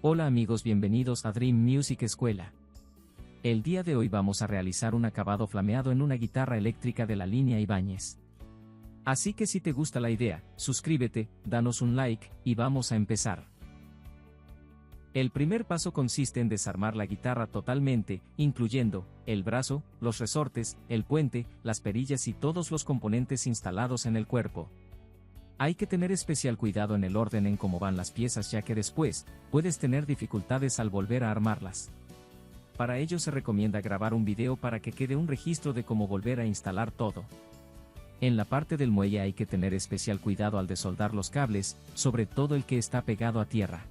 Hola amigos, bienvenidos a Dream Music Escuela. El día de hoy vamos a realizar un acabado flameado en una guitarra eléctrica de la línea Ibáñez. Así que si te gusta la idea, suscríbete, danos un like, y vamos a empezar. El primer paso consiste en desarmar la guitarra totalmente, incluyendo el brazo, los resortes, el puente, las perillas y todos los componentes instalados en el cuerpo. Hay que tener especial cuidado en el orden en cómo van las piezas, ya que después puedes tener dificultades al volver a armarlas. Para ello se recomienda grabar un video para que quede un registro de cómo volver a instalar todo. En la parte del muelle hay que tener especial cuidado al desoldar los cables, sobre todo el que está pegado a tierra.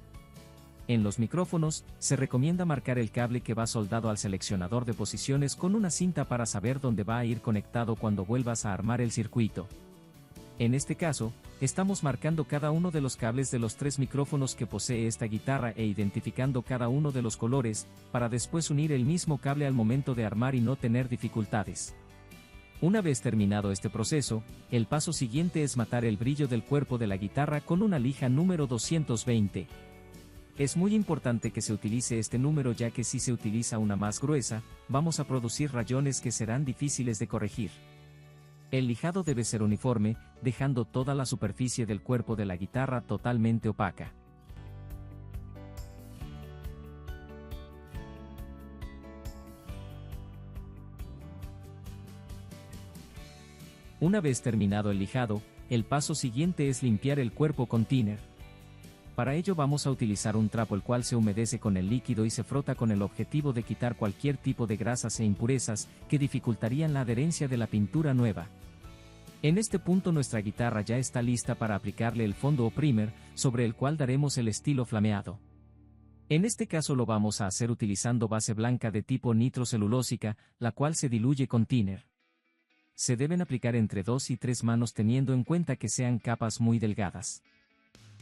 En los micrófonos, se recomienda marcar el cable que va soldado al seleccionador de posiciones con una cinta para saber dónde va a ir conectado cuando vuelvas a armar el circuito. En este caso, estamos marcando cada uno de los cables de los 3 micrófonos que posee esta guitarra e identificando cada uno de los colores, para después unir el mismo cable al momento de armar y no tener dificultades. Una vez terminado este proceso, el paso siguiente es matar el brillo del cuerpo de la guitarra con una lija número 220. Es muy importante que se utilice este número, ya que si se utiliza una más gruesa, vamos a producir rayones que serán difíciles de corregir. El lijado debe ser uniforme, dejando toda la superficie del cuerpo de la guitarra totalmente opaca. Una vez terminado el lijado, el paso siguiente es limpiar el cuerpo con thinner. Para ello vamos a utilizar un trapo el cual se humedece con el líquido y se frota con el objetivo de quitar cualquier tipo de grasas e impurezas que dificultarían la adherencia de la pintura nueva. En este punto nuestra guitarra ya está lista para aplicarle el fondo o primer, sobre el cual daremos el estilo flameado. En este caso lo vamos a hacer utilizando base blanca de tipo nitrocelulósica, la cual se diluye con thinner. Se deben aplicar entre 2 y 3 manos teniendo en cuenta que sean capas muy delgadas.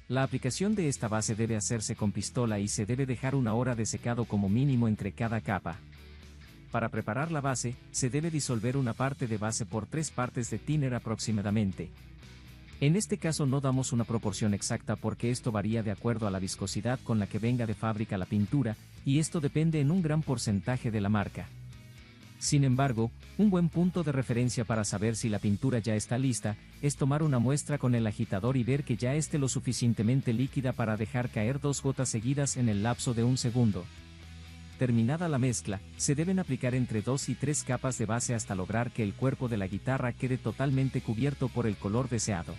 La aplicación de esta base debe hacerse con pistola y se debe dejar 1 hora de secado como mínimo entre cada capa. Para preparar la base, se debe disolver una parte de base por 3 partes de thinner aproximadamente. En este caso no damos una proporción exacta porque esto varía de acuerdo a la viscosidad con la que venga de fábrica la pintura, y esto depende en un gran porcentaje de la marca. Sin embargo, un buen punto de referencia para saber si la pintura ya está lista, es tomar una muestra con el agitador y ver que ya esté lo suficientemente líquida para dejar caer 2 gotas seguidas en el lapso de 1 segundo. Terminada la mezcla, se deben aplicar entre 2 y 3 capas de base hasta lograr que el cuerpo de la guitarra quede totalmente cubierto por el color deseado.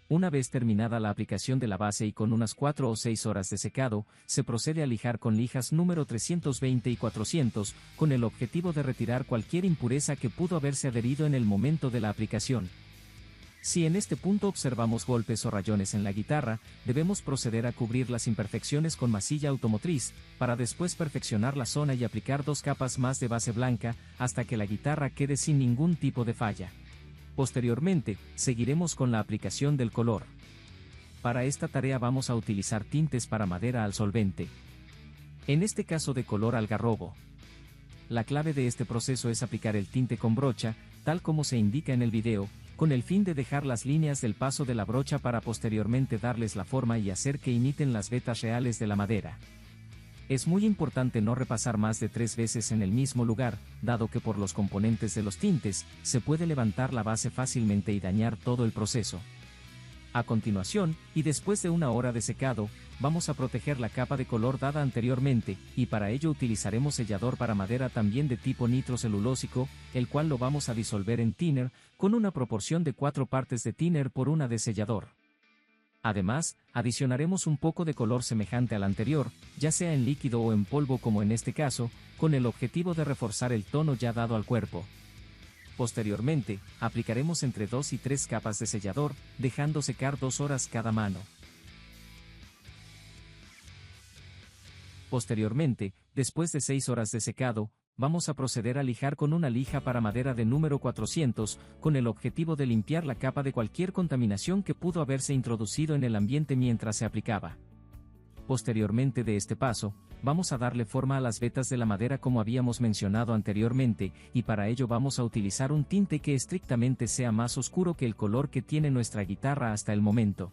Una vez terminada la aplicación de la base y con unas 4 o 6 horas de secado, se procede a lijar con lijas número 320 y 400, con el objetivo de retirar cualquier impureza que pudo haberse adherido en el momento de la aplicación. Si en este punto observamos golpes o rayones en la guitarra, debemos proceder a cubrir las imperfecciones con masilla automotriz, para después perfeccionar la zona y aplicar 2 capas más de base blanca, hasta que la guitarra quede sin ningún tipo de falla. Posteriormente, seguiremos con la aplicación del color. Para esta tarea vamos a utilizar tintes para madera al solvente. En este caso de color algarrobo. La clave de este proceso es aplicar el tinte con brocha, tal como se indica en el video, con el fin de dejar las líneas del paso de la brocha para posteriormente darles la forma y hacer que imiten las vetas reales de la madera. Es muy importante no repasar más de 3 veces en el mismo lugar, dado que por los componentes de los tintes, se puede levantar la base fácilmente y dañar todo el proceso. A continuación, y después de 1 hora de secado, vamos a proteger la capa de color dada anteriormente, y para ello utilizaremos sellador para madera también de tipo nitrocelulósico, el cual lo vamos a disolver en thinner, con una proporción de 4 partes de thinner por 1 de sellador. Además, adicionaremos un poco de color semejante al anterior, ya sea en líquido o en polvo como en este caso, con el objetivo de reforzar el tono ya dado al cuerpo. Posteriormente, aplicaremos entre 2 y 3 capas de sellador, dejando secar 2 horas cada mano. Posteriormente, después de 6 horas de secado, vamos a proceder a lijar con una lija para madera de número 400, con el objetivo de limpiar la capa de cualquier contaminación que pudo haberse introducido en el ambiente mientras se aplicaba. Posteriormente de este paso, vamos a darle forma a las vetas de la madera como habíamos mencionado anteriormente, y para ello vamos a utilizar un tinte que estrictamente sea más oscuro que el color que tiene nuestra guitarra hasta el momento.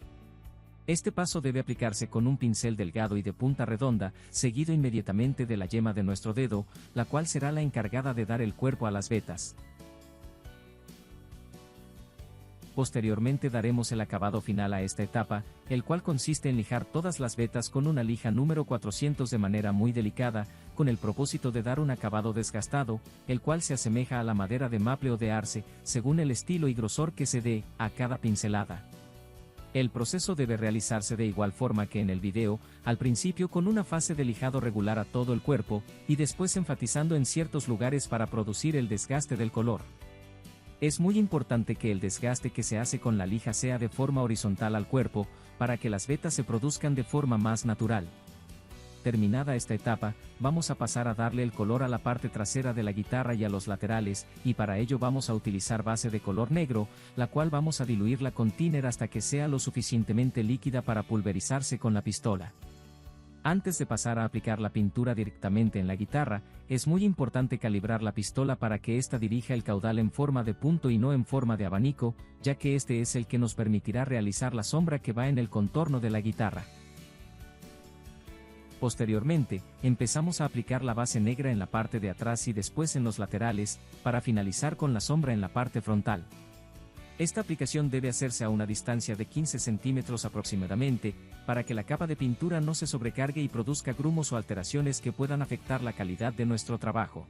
Este paso debe aplicarse con un pincel delgado y de punta redonda, seguido inmediatamente de la yema de nuestro dedo, la cual será la encargada de dar el cuerpo a las vetas. Posteriormente daremos el acabado final a esta etapa, el cual consiste en lijar todas las vetas con una lija número 400 de manera muy delicada, con el propósito de dar un acabado desgastado, el cual se asemeja a la madera de maple o de arce, según el estilo y grosor que se dé a cada pincelada. El proceso debe realizarse de igual forma que en el video, al principio con una fase de lijado regular a todo el cuerpo, y después enfatizando en ciertos lugares para producir el desgaste del color. Es muy importante que el desgaste que se hace con la lija sea de forma horizontal al cuerpo, para que las vetas se produzcan de forma más natural. Terminada esta etapa, vamos a pasar a darle el color a la parte trasera de la guitarra y a los laterales, y para ello vamos a utilizar base de color negro, la cual vamos a diluirla con thinner hasta que sea lo suficientemente líquida para pulverizarse con la pistola. Antes de pasar a aplicar la pintura directamente en la guitarra, es muy importante calibrar la pistola para que ésta dirija el caudal en forma de punto y no en forma de abanico, ya que este es el que nos permitirá realizar la sombra que va en el contorno de la guitarra. Posteriormente, empezamos a aplicar la base negra en la parte de atrás y después en los laterales, para finalizar con la sombra en la parte frontal. Esta aplicación debe hacerse a una distancia de 15 centímetros aproximadamente, para que la capa de pintura no se sobrecargue y produzca grumos o alteraciones que puedan afectar la calidad de nuestro trabajo.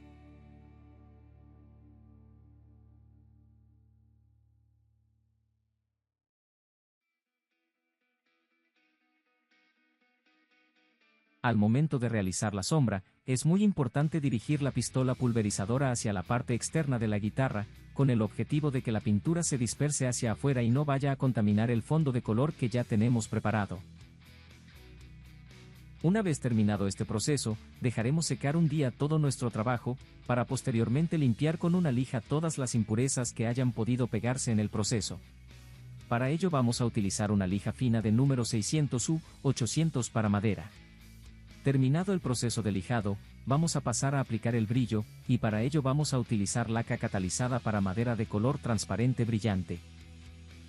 Al momento de realizar la sombra, es muy importante dirigir la pistola pulverizadora hacia la parte externa de la guitarra, con el objetivo de que la pintura se disperse hacia afuera y no vaya a contaminar el fondo de color que ya tenemos preparado. Una vez terminado este proceso, dejaremos secar un día todo nuestro trabajo, para posteriormente limpiar con una lija todas las impurezas que hayan podido pegarse en el proceso. Para ello vamos a utilizar una lija fina de número 600 u 800 para madera. Terminado el proceso de lijado, vamos a pasar a aplicar el brillo, y para ello vamos a utilizar laca catalizada para madera de color transparente brillante.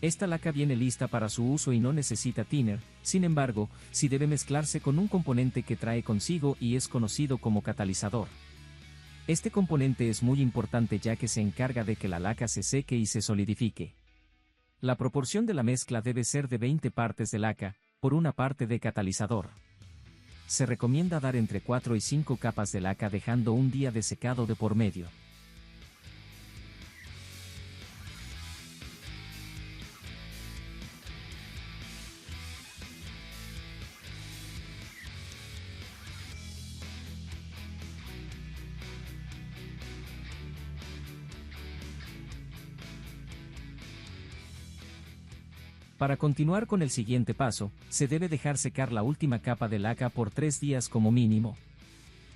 Esta laca viene lista para su uso y no necesita thinner, sin embargo, sí debe mezclarse con un componente que trae consigo y es conocido como catalizador. Este componente es muy importante ya que se encarga de que la laca se seque y se solidifique. La proporción de la mezcla debe ser de 20 partes de laca, por una parte de catalizador. Se recomienda dar entre 4 y 5 capas de laca dejando un día de secado de por medio. Para continuar con el siguiente paso, se debe dejar secar la última capa de laca por 3 días como mínimo.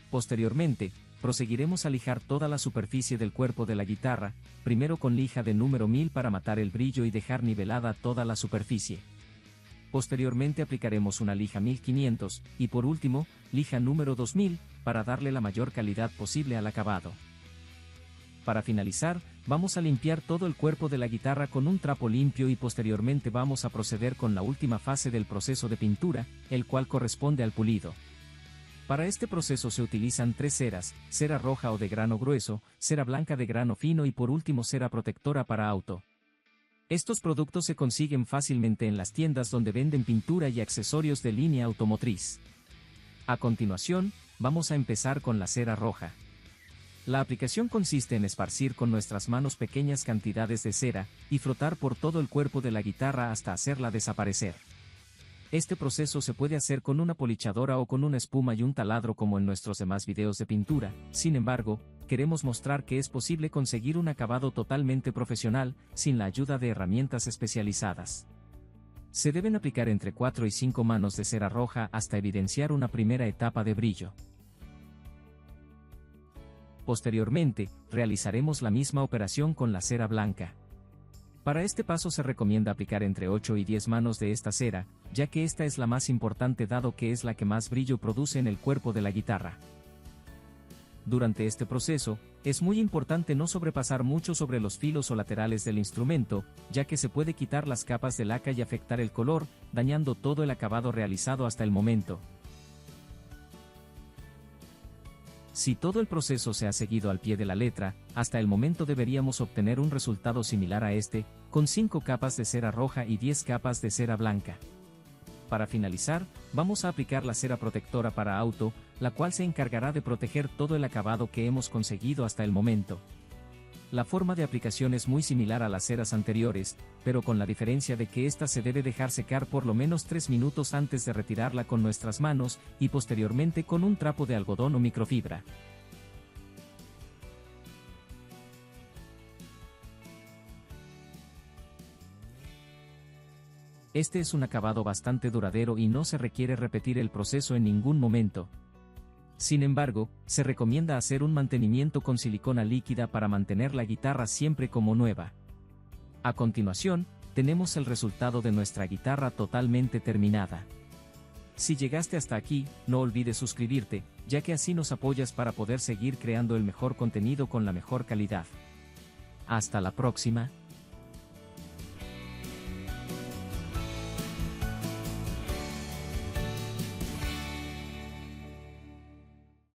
Posteriormente, proseguiremos a lijar toda la superficie del cuerpo de la guitarra, primero con lija de número 1000 para matar el brillo y dejar nivelada toda la superficie. Posteriormente aplicaremos una lija 1500, y por último, lija número 2000, para darle la mayor calidad posible al acabado. Para finalizar, vamos a limpiar todo el cuerpo de la guitarra con un trapo limpio y posteriormente vamos a proceder con la última fase del proceso de pintura, el cual corresponde al pulido. Para este proceso se utilizan 3 ceras, cera roja o de grano grueso, cera blanca de grano fino y por último cera protectora para auto. Estos productos se consiguen fácilmente en las tiendas donde venden pintura y accesorios de línea automotriz. A continuación, vamos a empezar con la cera roja. La aplicación consiste en esparcir con nuestras manos pequeñas cantidades de cera, y frotar por todo el cuerpo de la guitarra hasta hacerla desaparecer. Este proceso se puede hacer con una polichadora o con una espuma y un taladro como en nuestros demás videos de pintura, sin embargo, queremos mostrar que es posible conseguir un acabado totalmente profesional, sin la ayuda de herramientas especializadas. Se deben aplicar entre 4 y 5 manos de cera roja hasta evidenciar una primera etapa de brillo. Posteriormente, realizaremos la misma operación con la cera blanca. Para este paso se recomienda aplicar entre 8 y 10 manos de esta cera, ya que esta es la más importante dado que es la que más brillo produce en el cuerpo de la guitarra. Durante este proceso, es muy importante no sobrepasar mucho sobre los filos o laterales del instrumento, ya que se puede quitar las capas de laca y afectar el color, dañando todo el acabado realizado hasta el momento. Si todo el proceso se ha seguido al pie de la letra, hasta el momento deberíamos obtener un resultado similar a este, con 5 capas de cera roja y 10 capas de cera blanca. Para finalizar, vamos a aplicar la cera protectora para auto, la cual se encargará de proteger todo el acabado que hemos conseguido hasta el momento. La forma de aplicación es muy similar a las ceras anteriores, pero con la diferencia de que esta se debe dejar secar por lo menos 3 minutos antes de retirarla con nuestras manos, y posteriormente con un trapo de algodón o microfibra. Este es un acabado bastante duradero y no se requiere repetir el proceso en ningún momento. Sin embargo, se recomienda hacer un mantenimiento con silicona líquida para mantener la guitarra siempre como nueva. A continuación, tenemos el resultado de nuestra guitarra totalmente terminada. Si llegaste hasta aquí, no olvides suscribirte, ya que así nos apoyas para poder seguir creando el mejor contenido con la mejor calidad. Hasta la próxima.